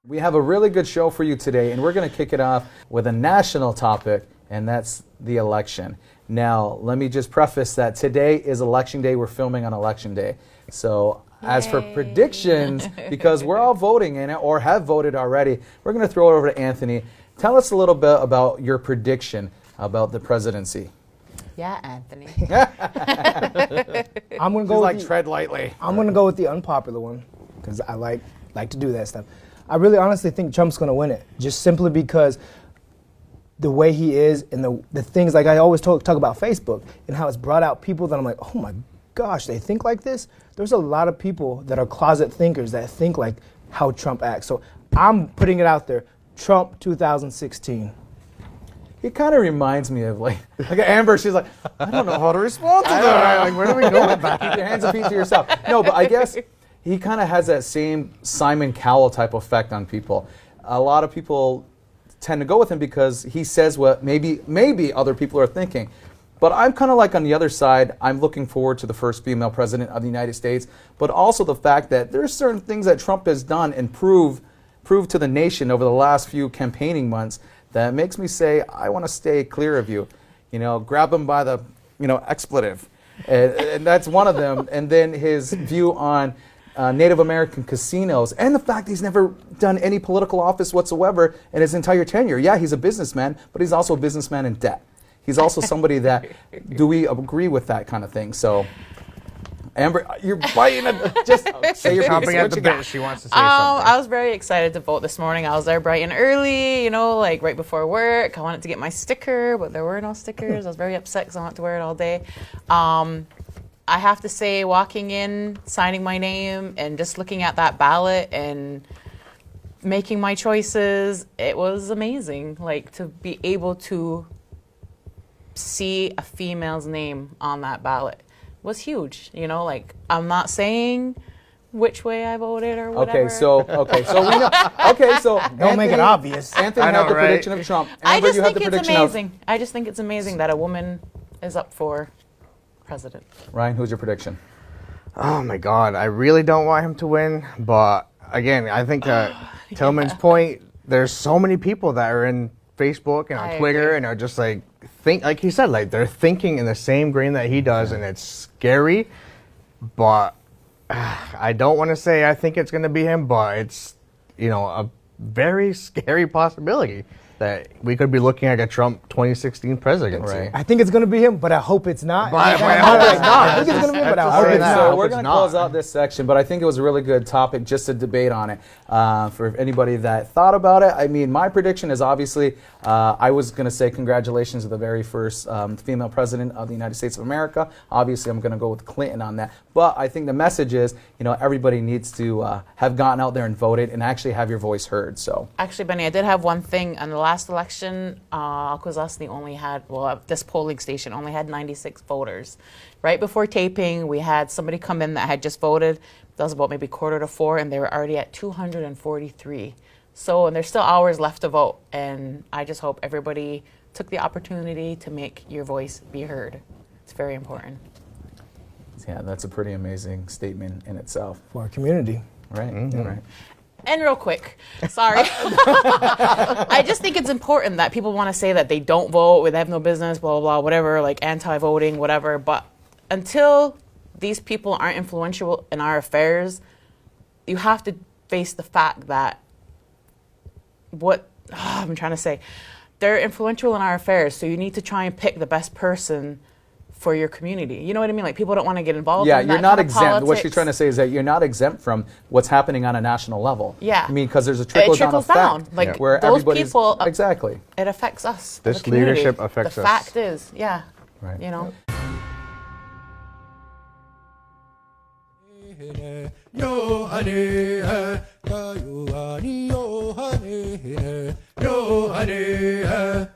We have a really good show for you today, and we're going to kick it off with a national topic, and that's the election. Now, let me just preface that today is Election Day. We're filming on Election Day. So, as for predictions, because we're all voting in it or have voted already, we're going to throw it over to Anthony. Tell us a little bit about your prediction about the presidency. Yeah, Anthony. I'm going to go with tread lightly. I'm going to go with the unpopular one because I like to do that stuff. I really honestly think Trump's going to win it, just simply because the way he is and the things, like I always talk about Facebook and how it's brought out people that I'm like, oh my gosh, they think like this? There's a lot of people that are closet thinkers that think like how Trump acts. So I'm putting it out there, Trump 2016. It kind of reminds me of like Amber. She's like, I don't know how to respond to that. Like, where do we go with that? Keep your hands a piece of yourself. No, but I guess he kind of has that same Simon Cowell type effect on people. A lot of people tend to go with him because he says what maybe other people are thinking. But I'm kind of like on the other side. I'm looking forward to the first female president of the United States, but also the fact that there's certain things that Trump has done and proved to the nation over the last few campaigning months that makes me say, I want to stay clear of you. You know, grab him by the, expletive. And that's one of them. And then his view on Native American casinos and the fact he's never done any political office whatsoever in his entire tenure. Yeah, he's a businessman, but he's also a businessman in debt. He's also somebody that, do we agree with that kind of thing? So, Amber, you're biting it. Just say your chomping at the bit. She wants to say something. I was very excited to vote this morning. I was there bright and early, like right before work. I wanted to get my sticker, but there were no stickers. I was very upset because I wanted to wear it all day. I have to say, walking in, signing my name, and just looking at that ballot and making my choices, it was amazing. Like, to be able to see a female's name on that ballot was huge. I'm not saying which way I voted or whatever. Okay, so we know. Okay, so don't make it obvious. Anthony had the prediction of Trump. Amber, I just you think have the it's prediction amazing. I just think it's amazing that a woman is up for president. Ryan, who's your prediction? Oh my God, I really don't want him to win, but again, I think Tillman's point, there's so many people that are in Facebook and on Twitter and are just like he said, like they're thinking in the same grain that he does, and it's scary. But I don't want to say I think it's going to be him, but it's a very scary possibility that we could be looking at a Trump 2016 presidency. Right. I think it's going to be him, but I hope it's not. But I hope it's not. I think it's going to be him, but I hope it's not. So we're going to close out this section, but I think it was a really good topic just to debate on it. For anybody that thought about it, I mean, my prediction is obviously, I was going to say congratulations to the very first female president of the United States of America. Obviously, I'm going to go with Clinton on that. But I think the message is, everybody needs to have gotten out there and voted and actually have your voice heard. So actually, Benny, I did have one thing. On the last election, Akwesasne only had, this polling station only had 96 voters. Right before taping, we had somebody come in that had just voted. That was about maybe 3:45, and they were already at 243. So, and there's still hours left to vote. And I just hope everybody took the opportunity to make your voice be heard. It's very important. yeah, that's a pretty amazing statement in itself. For our community. Right, right. And real quick, sorry. I just think it's important that people want to say that they don't vote, they have no business, blah, blah, blah, whatever, like anti-voting, whatever. But until these people aren't influential in our affairs, you have to face the fact that I'm trying to say, they're influential in our affairs. So you need to try and pick the best person for your community. You know what I mean? Like, people don't want to get involved in that you're not kind of exempt. politics. What she's trying to say is that you're not exempt from what's happening on a national level. Yeah. I mean, because there's a trickle-down effect. Like, where those everybody's, people, exactly. It affects us. This the community. leadership affects the us. The fact is, Right. Yo honey, yo honey, yo honey.